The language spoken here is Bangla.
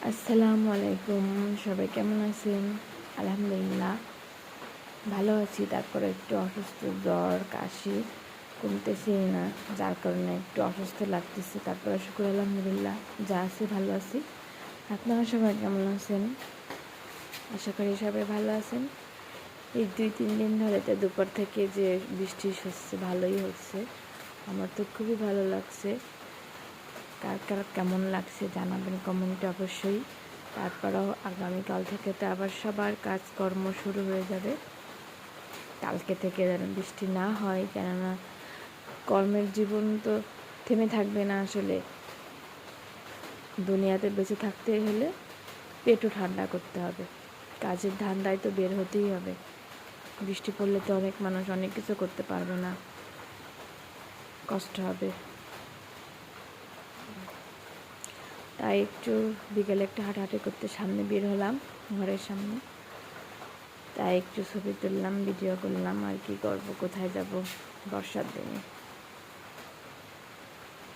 আসসালামু আলাইকুম। সবাই কেমন আছেন? আলহামদুলিল্লাহ ভালো আছি। তারপরে একটু অসুস্থ, জ্বর কাশি কমতেছেই না, যার কারণে একটু অসুস্থ লাগতেছে। তারপরে শুকর আলহামদুলিল্লাহ যা আছে ভালো আছি। আপনারা সবাই কেমন আছেন? আশা করি সবাই ভালো আছেন। এই 2-3 দিন ধরে তো দুপুর থেকে যে বৃষ্টি হচ্ছে ভালোই হচ্ছে, আমার তো খুবই ভালো লাগছে। কার কার কেমন লাগছে জানাবেন কমেন্টে অবশ্যই। তারপরেও আগামীকাল থেকে তো আবার সবার কাজকর্ম শুরু হয়ে যাবে। কালকে থেকে যেন বৃষ্টি না হয়, কেননা কর্মের জীবন তো থেমে থাকবে না। আসলে দুনিয়াতে বেঁচে থাকতে হলে পেটও ঠান্ডা করতে হবে, কাজের ধান্দায় তো বের হতেই হবে। বৃষ্টি পড়লে তো অনেক মানুষ অনেক কিছু করতে পারবে না, কষ্ট হবে। তাই একটু বিকেলে একটু হাঁটাহাঁটি করতে সামনে বের হলাম, ঘরের সামনে। তাই একটু ছবি তুললাম, ভিডিও করলাম। আর কি করব, কোথায় যাব বর্ষার দিনে।